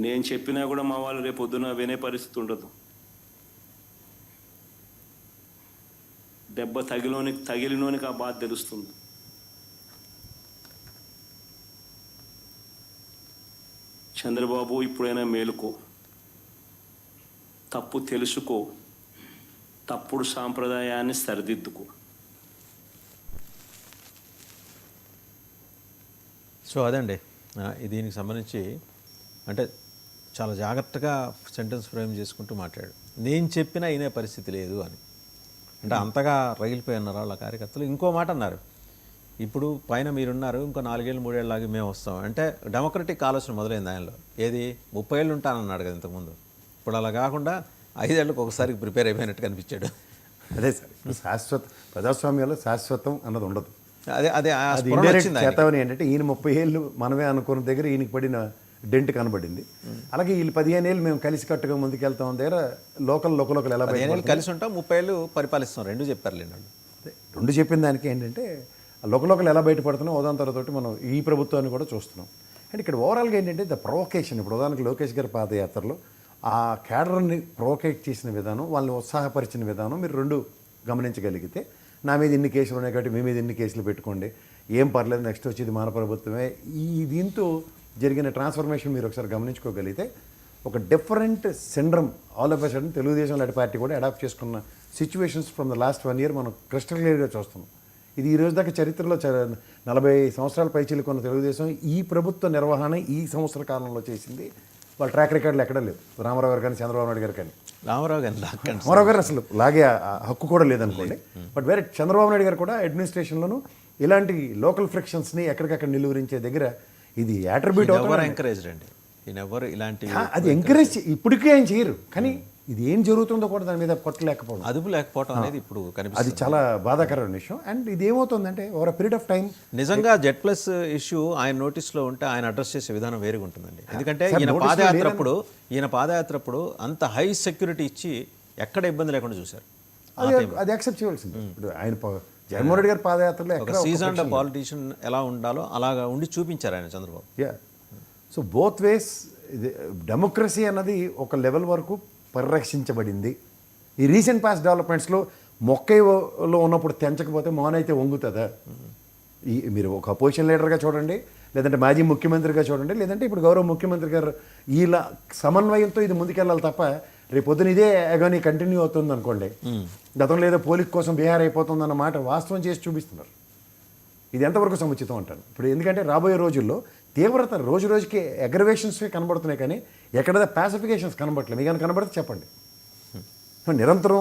నేను చెప్పినా కూడా మా వాళ్ళు రేపు పొద్దున వినే పరిస్థితి ఉండదు. దెబ్బ తగిలినోనికి ఆ బాధ తెలుస్తుంది. చంద్రబాబు, ఇప్పుడైనా మేలుకో, తప్పు తెలుసుకో, తప్పుడు సాంప్రదాయాన్ని సరిదిద్దుకో. సో అదండి దీనికి సంబంధించి అంటే చాలా జాగ్రత్తగా సెంటెన్స్ ఫ్రేమ్ చేసుకుంటూ మాట్లాడాడు. నేను చెప్పినా అయినే పరిస్థితి లేదు అని. అంటే అంతగా రగిలిపోయి ఉన్నారు వాళ్ళ కార్యకర్తలు. ఇంకో మాట అన్నారు, ఇప్పుడు పైన మీరున్నారు, ఇంకో 4 ఏళ్ళు 3 ఏళ్ళలాగి మేము వస్తాం అంటే డెమోక్రటిక్ ఆలోచన మొదలైంది ఆయనలో. ఏది 30 ఏళ్ళు ఉంటానన్నాడు కదా ఇంతకుముందు. ఇప్పుడు అలా కాకుండా 5 ఏళ్ళకి ఒకసారి ప్రిపేర్ అయిపోయినట్టు కనిపించాడు. అదే సార్, శాశ్వత ప్రజాస్వామ్యంలో శాశ్వతం అన్నది ఉండదు. అదే అదే చేతవని ఏంటంటే ఈయన 30 ఏళ్ళు మనమే అనుకున్న దగ్గర ఈయనకి పడిన డెంట్ కనబడింది. అలాగే వీళ్ళు 15 ఏళ్ళు మేము కలిసి కట్టుగా ముందుకెళ్తాం దగ్గర లోకల్ ఎలా 15 ఏళ్ళు కలిసి ఉంటాం, 30 ఏళ్ళు పరిపాలిస్తాం, రెండు చెప్పారులేండి వాళ్ళు. రెండు చెప్పిన దానికి ఏంటంటే లోకల్ ఎలా బయటపడుతున్నాం ఉదాహరణతోటి మనం ఈ ప్రభుత్వాన్ని కూడా చూస్తున్నాం. అంటే ఇక్కడ ఓవరాల్గా ఏంటంటే ద ప్రొవొకేషన్. ఇప్పుడు ఉదాహరణకి లోకేష్ గారి పాదయాత్రలో ఆ క్యాడర్ని ప్రొవొకేట్ చేసిన విధానం, వాళ్ళని ఉత్సాహపరిచిన విధానం మీరు రెండు గమనించగలిగితే, నా మీద ఇన్ని కేసులు ఉన్నాయి కాబట్టి మీ మీద ఇన్ని కేసులు పెట్టుకోండి, ఏం పర్లేదు, నెక్స్ట్ వచ్చేది మన ప్రభుత్వమే, ఈ దీంతో జరిగిన ట్రాన్స్ఫర్మేషన్ మీరు ఒకసారి గమనించుకోగలిగితే ఒక different syndrome all of a sudden Telugu Desam లాంటి పార్టీ కూడా అడాప్ట్ చేసుకున్న situations from the last 1 year మనం క్రిస్టల్ క్లియర్గా చూస్తున్నాం. ఇది ఈ రోజు దాకా చరిత్రలో 40 సంవత్సరాల పైచిలుకున్న తెలుగుదేశం ఈ ప్రభుత్వ నిర్వహణ ఈ సంవత్సర కాలంలో చేసింది వాళ్ళ ట్రాక్ రికార్డులు ఎక్కడా లేదు. రామారావు గారు కానీ చంద్రబాబు నాయుడు గారు కానీ. రామారావు గారు అసలు లాగే హక్కు కూడా లేదనుకోండి. బట్ వేరే చంద్రబాబు నాయుడు గారు కూడా అడ్మినిస్ట్రేషన్లోనూ ఇలాంటి లోకల్ ఫ్రిక్షన్స్ని ఎక్కడికక్కడ నిలువరించే దగ్గర ఇది అట్రిబ్యూట్ ఎంకరేజ్ అండి. ఇలాంటి అది ఎంకరేజ్ ఇప్పటికే ఆయన చేయరు, కానీ ఇది ఏం జరుగుతుందో కూడా దాని మీద కొట్టలేకపోవడం, అదుపు లేకపోవడం అనేది ఇప్పుడు కనిపిస్తుంది. అది చాలా బాధాకరమైన విషయం. అండ్ ఇది ఏమవుతుందంటే over a period of time నిజంగా జెడ్+ ఇష్యూ ఆయన నోటీస్లో ఉంటే ఆయన అడ్రస్ చేసే విధానం వేరుగా ఉంటుందండి. ఎందుకంటే ఈయన పాదయాత్ర అప్పుడు అంత హై సెక్యూరిటీ ఇచ్చి ఎక్కడ ఇబ్బంది లేకుండా చూశారు. అది యాక్సెప్ట్ చేయవలసింది. ఇప్పుడు ఆయన జగన్మోహన్ రెడ్డి గారి పాదయాత్రలో ఒక సీజన్డ్ పాలిటీషియన్ ఎలా ఉండాలో అలాగా ఉండి చూపించారు ఆయన Chandrababu. So both ways democracy అన్నది ఒక లెవెల్ వరకు పరిరక్షించబడింది. ఈ రీసెంట్ పాస్ డెవలప్మెంట్స్లో మొక్కలో ఉన్నప్పుడు తెంచకపోతే మోనైతే వంగుతుందా? మీరు ఒక అపోజిషన్ లీడర్గా చూడండి, లేదంటే మాజీ ముఖ్యమంత్రిగా చూడండి, లేదంటే ఇప్పుడు గౌరవ ముఖ్యమంత్రి గారు ఇలా సమన్వయంతో ఇది ముందుకెళ్ళాలి తప్ప రేపు పొద్దున ఇదే కానీ కంటిన్యూ అవుతుంది అనుకోండి, గతంలో ఏదో పోలిక కోసం బీహార్ అయిపోతుంది అన్న మాట వాస్తవం చేసి చూపిస్తున్నారు. ఇది ఎంతవరకు సముచితం అంటాను. ఇప్పుడు ఎందుకంటే రాబోయే రోజుల్లో తీవ్రత రోజు రోజుకి అగ్రవేషన్స్వే కనబడుతున్నాయి, కానీ ఎక్కడ పాసిఫికేషన్స్ కనబడట్లేదు. మీకు కనబడితే చెప్పండి. నిరంతరం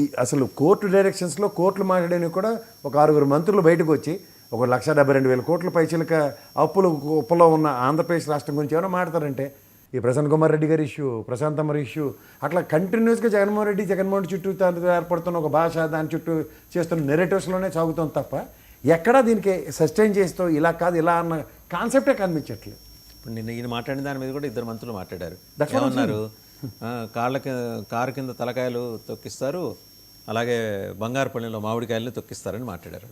ఈ అసలు కోర్టు డైరెక్షన్స్లో కోర్టులు మాట్లాడేవి కూడా ఒక 6 మంత్రులు బయటకు వచ్చి 1,72,000 కోట్ల పైచిలక అప్పులు ఉప్పలో ఉన్న ఆంధ్రప్రదేశ్ రాష్ట్రం గురించి ఏమైనా మాట్లాడతారంటే ఈ ప్రసన్న కుమార్ రెడ్డి గారి ఇష్యూ, ప్రశాంత్ అమర్ ఇష్యూ, అట్లా కంటిన్యూస్గా జగన్మోహన్ రెడ్డి చుట్టూ ఏర్పడుతున్న ఒక భాష, దాని చుట్టూ చేస్తున్న నెరేటివ్స్లోనే సాగుతుంది తప్ప ఎక్కడా దీనికి సస్టైన్ చేస్తూ ఇలా కాదు ఇలా అన్న కాన్సెప్టే కనిపించట్లేదు. ఇప్పుడు నిన్న ఈయన మాట్లాడిన దాని మీద కూడా 2 మంత్రులు మాట్లాడారు. ఏమన్నారు? కారు కింద తలకాయలు తొక్కిస్తారు, అలాగే బంగారుపల్లిలో మామిడికాయలను తొక్కిస్తారని మాట్లాడారు.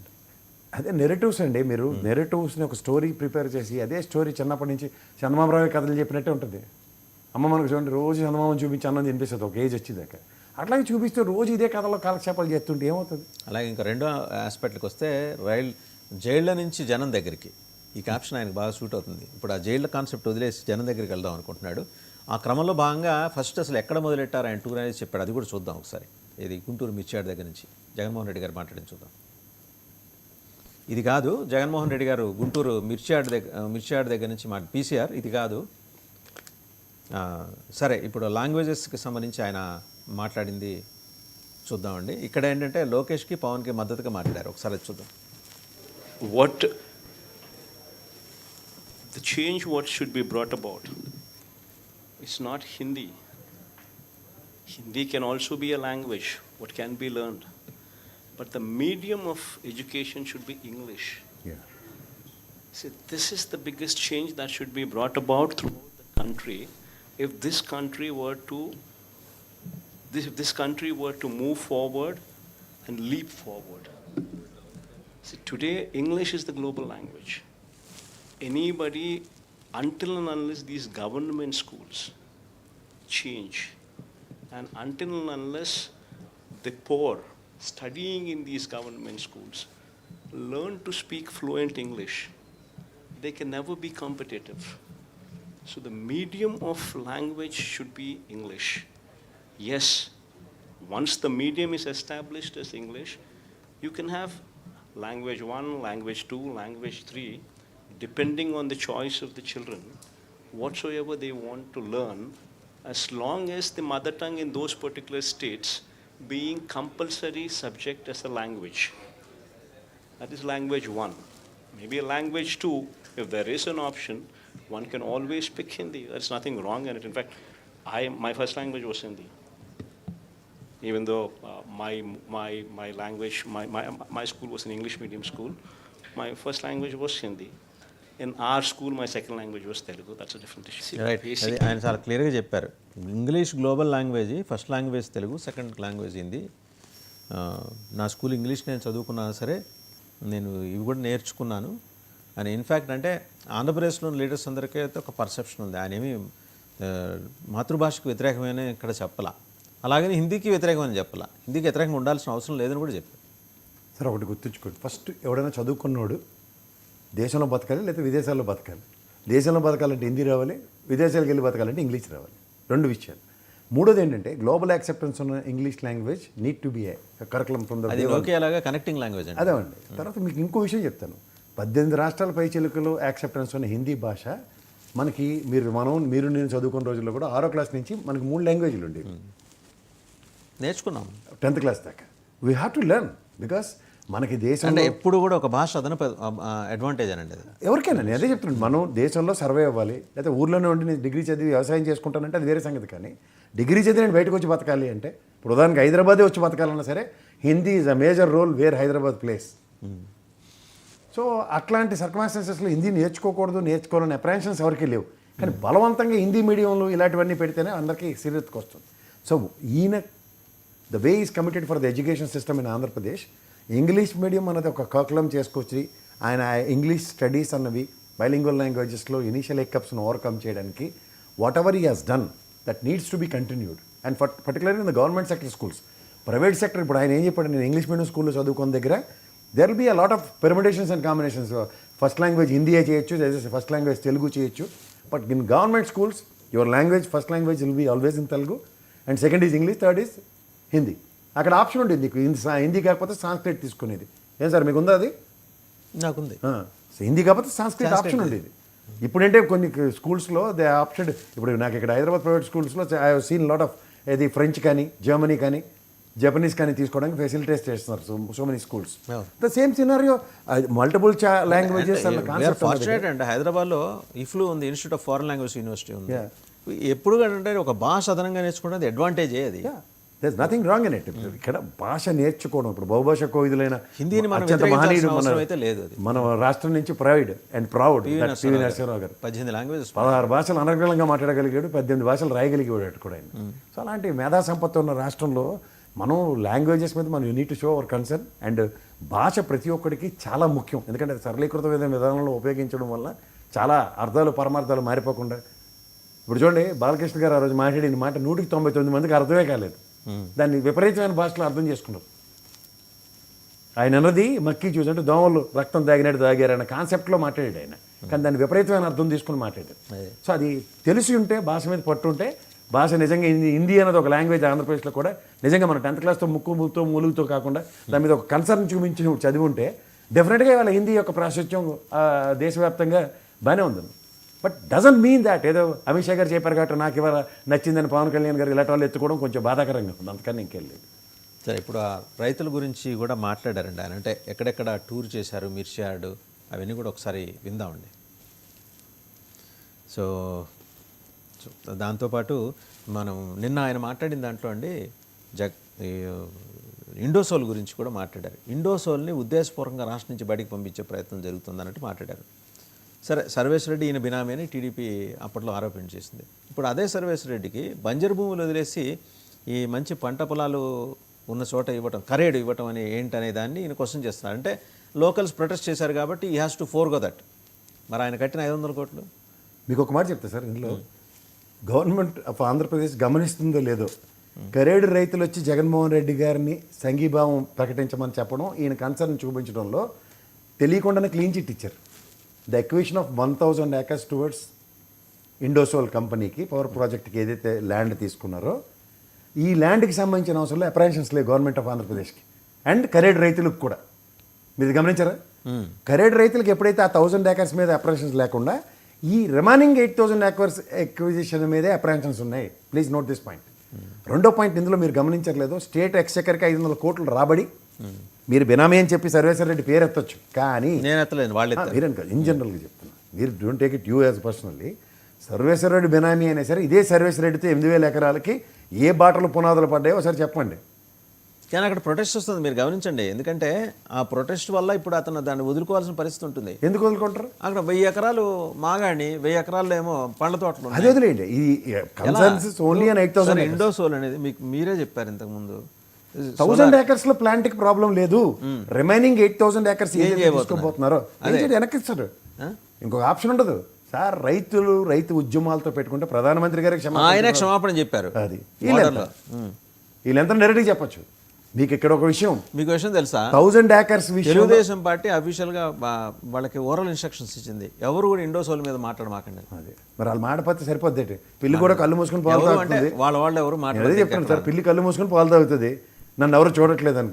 అదే నెరేటివ్స్ అండి. మీరు నెరేటివ్స్ని ఒక స్టోరీ ప్రిపేర్ చేసి అదే స్టోరీ చిన్నప్పటి నుంచి చందమామరావు కథలు చెప్పినట్టే ఉంటుంది. అమ్మ మనకు చూడండి రోజు చందమామని చూపించి అన్నం తినిపిస్తుంది ఒక ఏజ్ వచ్చేదాకా. అట్లాగే చూపిస్తూ రోజు ఇదే కథలో కాలక్షేపాలు చేస్తుంటే ఏమవుతుంది? అలాగే ఇంకా రెండో ఆస్పెక్ట్కి వస్తే జైళ్ళ నుంచి జనం దగ్గరికి ఈ క్యాప్షన్ ఆయనకు బాగా సూట్ అవుతుంది. ఇప్పుడు ఆ జైళ్ళ కాన్సెప్ట్ వదిలేసి జనం దగ్గరికి వెళ్దాం అనుకుంటున్నాడు. ఆ క్రమంలో భాగంగా ఫస్ట్ అసలు ఎక్కడ మొదలెట్టారు ఆయన టూర్ అనేది చెప్పాడు. అది కూడా చూద్దాం ఒకసారి. ఇది గుంటూరు మిర్చియాడ్ దగ్గర నుంచి జగన్మోహన్ రెడ్డి గారు మాట్లాడి చూద్దాం. ఇది కాదు జగన్మోహన్ రెడ్డి గారు గుంటూరు మిర్చియాడ్ దగ్గర నుంచి పీసీఆర్ ఇది కాదు. సరే, ఇప్పుడు లాంగ్వేజెస్కి సంబంధించి ఆయన మాట్లాడింది చూద్దామండి. ఇక్కడ ఏంటంటే లోకేష్కి పవన్కి మద్దతుగా మాట్లాడారు. ఒకసారి చూద్దాం. The change what should be brought about, it's not Hindi. Hindi can also be a language what can be learned, but the medium of education should be English. See, this is the biggest change that should be brought about throughout the country. If this country were to move forward and leap forward. See, today English is the global language. Anybody until and unless these government schools change, and until and unless the poor studying in these government schools learn to speak fluent English, they can never be competitive. So the medium of language should be English. Yes, once the medium is established as English, you can have language 1, language 2, language 3, depending on the choice of the children, whatsoever they want to learn, as long as the mother tongue in those particular states being compulsory subject as a language. That is language 1. Maybe a language 2, if there is an option, one can always pick Hindi. There's nothing wrong in it. In fact, my first language was Hindi. Even though my language, my school was an English medium school, my first language was Hindi. In our school, my second language was Telugu. That's a different issue. See, right అది ఆయన చాలా క్లియర్గా చెప్పారు. English global language, first language Telugu, second language Hindi. నా school English నేను చదువుకున్నా సరే నేను ఇవి కూడా నేర్చుకున్నాను అని. ఇన్ఫ్యాక్ట్ అంటే ఆంధ్రప్రదేశ్లోని లీడర్స్ అందరికీ అయితే ఒక పర్సెప్షన్ ఉంది, ఆయన ఏమి మాతృభాషకు వ్యతిరేకమైన ఇక్కడ చెప్పాల, అలాగని హిందీకి వ్యతిరేకమని చెప్పాల, హిందీకి వ్యతిరేకంగా ఉండాల్సిన అవసరం లేదని కూడా చెప్పారు. సరే ఒకటి గుర్తుంచుకోండి, ఫస్ట్ ఎవడైనా చదువుకున్నోడు దేశంలో బతకాలి లేదా విదేశాల్లో బతకాలి. దేశంలో బతకాలంటే హిందీ రావాలి, విదేశాలకు వెళ్ళి బతకాలంటే ఇంగ్లీష్ రావాలి. రెండు విషయాలు. మూడోది ఏంటంటే గ్లోబల్ యాక్సెప్టెన్స్ ఉన్న English language need to be A curriculum from the అది ఓకే, అలాగా కనెక్టింగ్ లాంగ్వేజ్ అండి. అదేమండి. తర్వాత మీకు ఇంకో విషయం చెప్తాను. 18 రాష్ట్రాల పైచిలుకలు యాక్సెప్టెన్స్ ఉన్న హిందీ భాష మనకి మీరు నేను చదువుకున్న రోజుల్లో కూడా 6వ క్లాస్ నుంచి మనకి 3 లాంగ్వేజ్లు ఉండేవి. నేర్చుకున్నాం 10th క్లాస్ దాకా. We have to learn because మనకి దేశం అంటే ఎప్పుడు కూడా ఒక భాష అదనపు అడ్వాంటేజ్ అనండి అది ఎవరికైనా. నేను అదే చెప్తున్నాను, మనం దేశంలో సర్వే అవ్వాలి, లేదా ఊర్లోనే ఉండి నేను డిగ్రీ చదివి వ్యవసాయం చేసుకుంటానంటే అది వేరే సంగతి. కానీ డిగ్రీ చదివి నేను బయటకు వచ్చి బతకాలి అంటే, ఇప్పుడు ఉదాహరణకి హైదరాబాదే వచ్చి బతకాలన్నా సరే Hindi is a major role where Hyderabad place. So అట్లాంటి సర్కమ్స్టాన్సెస్లో హిందీ నేర్చుకోవాలని అప్రహెన్షన్స్ ఎవరికీ లేవు. కానీ బలవంతంగా హిందీ మీడియంలో ఇలాంటివన్నీ పెడితేనే అందరికీ సీరియస్కి వస్తుంది. సో ఈయన the way is committed for the education system in Andhra Pradesh. English medium అన్నది ఒక కర్కులం చేసుకొచ్చి ఆయన ఇంగ్లీష్ స్టడీస్ అన్నవి బైలింగ్వల్ లాంగ్వేజెస్లో ఇనీషియల్ ఎక్కప్స్ను ఓవర్కమ్ చేయడానికి whatever he has done that needs to be continued. And particularly in the government sector schools. Private sector ఇప్పుడు ఆయన ఏం చెప్పాడు, నేను ఇంగ్లీష్ మీడియం స్కూల్లో చదువుకున్న దగ్గర there will be a lot of permutations and combinations. First language హిందీయే చేయొచ్చు, ఫస్ట్ లాంగ్వేజ్ తెలుగు చేయొచ్చు. But in government schools your language first language will be always in Telugu, and second is English, third is Hindi. అక్కడ option ఉంటుంది నీకు హిందీ కాకపోతే Sanskrit తీసుకునేది. ఏం sir మీకు ఉందా అది? నాకుంది. హిందీ కాకపోతే సాంస్క్రిట్ ఆప్షన్ ఉండేది. ఇప్పుడంటే కొన్ని స్కూల్స్లో దే ఆప్షన్. ఇప్పుడు నాకు ఇక్కడ హైదరాబాద్ ప్రైవేట్ స్కూల్స్లో I have seen lot of ఇది ఫ్రెంచ్ కానీ జర్మనీ కానీ జపనీస్ కానీ తీసుకోవడానికి ఫెసిలిటేట్ చేస్తున్నారు so many schools. The same scenario multiple languages fortunate అండి. హైదరాబాద్లో ఇఫ్లు ఉంది, institute of foreign language university ఉంది. ఎప్పుడు అంటే ఒక భాష అదనంగా నేర్చుకుంటే అది అడ్వాంటేజే. అది there's nothing wrong in it. ఇక్కడ భాష నేర్చుకోవడం, ఇప్పుడు బహుభాష కోవిదులైన హిందీని మనం అత్యంత మహనీయుడు లేదు. మన రాష్ట్రం నుంచి pride and proud PV Narasimha Rao గారు 18 లాంగ్వేజెస్ 16 భాషలు అనర్గళంగా మాట్లాడగలిగాడు, 18 భాషలు రాయగలిగాడు కూడా ఆయన. సో అలాంటి మేధా సంపత్తి ఉన్న రాష్ట్రంలో మనం లాంగ్వేజెస్ మీద మనం unit to show hour concern. And భాష ప్రతి ఒక్కడికి చాలా ముఖ్యం, ఎందుకంటే సరళీకృత విధానంలో ఉపయోగించడం వల్ల చాలా అర్థాలు పరమార్థాలు మారిపోకుండా. ఇప్పుడు చూడండి, బాలకృష్ణ గారు ఆ రోజు మాట్లాడిన మాట 199 మందికి అర్థమే కాలేదు. దాన్ని విపరీతమైన భాషలో అర్థం చేసుకున్నారు. ఆయన అన్నది మక్కి చూసి అంటే దోమలు రక్తం తాగినట్టు తాగారు అన్న కాన్సెప్ట్లో మాట్లాడాడు ఆయన. కానీ దాన్ని విపరీతమైన అర్థం తీసుకుని మాట్లాడాడు. సో అది తెలిసి ఉంటే, భాష మీద పట్టు ఉంటే, భాష నిజంగా హిందీ అనేది ఒక లాంగ్వేజ్ ఆంధ్రప్రదేశ్లో కూడా నిజంగా మన 10th క్లాస్తో ములుగుతో కాకుండా దాని మీద ఒక కన్సర్న్ చూపించి చదివి ఉంటే డెఫినెట్గా ఇవాళ హిందీ యొక్క ప్రాశస్త్యం దేశవ్యాప్తంగా బాగానే ఉంది. బట్ డజంట్ మీన్ దాట్ ఏదో అమిత్ షా గారు చెప్పారు కాబట్టి నాకు ఇవాళ నచ్చిందని పవన్ కళ్యాణ్ గారు ఇలాంటి వాళ్ళు ఎత్తుకోవడం కొంచెం బాధాకరంగా ఉంది. అందుకని ఇంకెళ్ళలేదు. సరే, ఇప్పుడు ఆ రైతుల గురించి కూడా మాట్లాడారండి ఆయన. అంటే ఎక్కడెక్కడ టూర్ చేశారు, మిర్చియార్డ్, అవన్నీ కూడా ఒకసారి విందామండి. సో దాంతోపాటు మనం నిన్న ఆయన మాట్లాడిన దాంట్లో అండి ఇండోసోల్ గురించి కూడా మాట్లాడారు. ఇండోసోల్ని ఉద్దేశపూర్వకంగా రాష్ట్రం నుంచి బయటికి పంపించే ప్రయత్నం జరుగుతుందన్నట్టు మాట్లాడారు. సరే, సర్వేశ్వరెడ్డి ఈయన బినామీ అని టీడీపీ అప్పట్లో ఆరోపణ చేసింది. ఇప్పుడు అదే సర్వేశ్వరెడ్డికి బంజరు భూములు వదిలేసి ఈ మంచి పంట పొలాలు ఉన్న చోట ఇవ్వటం, కరేడు ఇవ్వటం అని ఏంటనే దాన్ని ఈయన క్వశ్చన్ చేస్తున్నారు. అంటే లోకల్స్ ప్రొటెస్ట్ చేశారు కాబట్టి ఈ హ్యాస్ టు ఫోర్గో దట్. మరి ఆయన కట్టిన 500 కోట్లు మీకు ఒక మాట చెప్తా సార్ ఇందులో గవర్నమెంట్ ఆఫ్ ఆంధ్రప్రదేశ్ గమనిస్తుందో లేదో కరేడు రైతులు వచ్చి జగన్మోహన్ రెడ్డి గారిని సంఘీభావం ప్రకటించమని చెప్పడం ఈయన కన్సర్న్ చూపించడంలో తెలియకుండానే క్లీన్ చిట్ ఇచ్చారు. The acquisition of 1000 acres towards Indosol కంపెనీకి పవర్ ప్రాజెక్ట్కి ఏదైతే ల్యాండ్ తీసుకున్నారో ఈ ల్యాండ్కి సంబంధించిన అవసరంలో అప్రహెన్షన్స్ లేవు గవర్నమెంట్ ఆఫ్ ఆంధ్రప్రదేశ్కి అండ్ కరేడు రైతులకు కూడా. మీరు గమనించారా? కరేడు రైతులకు ఎప్పుడైతే ఆ 1000 acres మీద అప్రహెన్షన్స్ లేకుండా ఈ రిమైనింగ్ 8000 acres ఎక్విజిషన్ మీదే అప్రహెన్షన్స్ ఉన్నాయి. Please note this point. రెండో పాయింట్ ఇందులో మీరు గమనించట్లేదు, స్టేట్ ఎక్స్చెకర్కి 500 కోట్లు రాబడి మీరు బినామీ అని చెప్పి సర్వేశ్వర రెడ్డి పేరు ఎత్తొచ్చు, కానీ నేను ఎత్తలేను, వాళ్ళు మీరని కాదు, ఇన్ జనరల్గా చెప్తున్నా, మీరు don't take it you as personally. Sarveshwara Reddy బినామీ అయినా సరే ఇదే సర్వేశ్వర రెడ్డితో 8000 ఎకరాలకి ఏ బాటలు పునాదులు పడ్డాయో ఒకసారి చెప్పండి. కానీ అక్కడ ప్రొటెస్ట్ వస్తుంది, మీరు గమనించండి. ఎందుకంటే ఆ ప్రొటెస్ట్ వల్ల ఇప్పుడు అతను దాన్ని వదులుకోవాల్సిన పరిస్థితి ఉంటుంది. ఎందుకు వదులుకుంటారు? అక్కడ 1000 ఎకరాలు మాగాడి, 1000 ఎకరాల్లో ఏమో పండ్ల తోటలు అదే వదిలేయండి. ఈ కన్సర్న్స్ ఓన్లీ అండ్ 8000 ఇండోసోల్ అనేది మీకు మీరే చెప్పారు ఇంతకుముందు. 1000 acres లో ప్లాంట్కి ప్రాబ్లం లేదు, రిమైనింగ్ 8000 acres తీసుకోబోతున్నారు వెనక్కి ఇస్తారు. ఇంకొక ఆప్షన్ ఉండదు సార్. రైతు ఉద్యమాలతో పెట్టుకుంటే ప్రధానమంత్రి గారికి ఆయన క్షమాపణ చెప్పారు. అది వీళ్ళెంత డైరెక్ట్గా చెప్పచ్చు. మీకు ఇక్కడ ఒక విషయం, మీకు విషయం తెలుసా, 1000 acres విషయం తెలుగుదేశం పార్టీ అఫీషియల్గా వాళ్ళకి ఓరల్ ఇన్స్ట్రక్షన్స్ ఇచ్చింది, ఎవరు కూడా ఇండోసోల్ మీద మాట్లాడమాకండి. అది మరి వాళ్ళు మాటపత్తి సరిపోద్ది. పిల్లి కూడా కళ్ళు మూసుకొని పాలు తాగుతుంది. వాళ్ళ వాళ్ళు ఎవరు అదే చెప్తాను సార్, పిల్లి కళ్ళు మూసుకొని పాలు తాగుతుంది, నన్ను ఎవరు చూడట్లేదు అనుకో.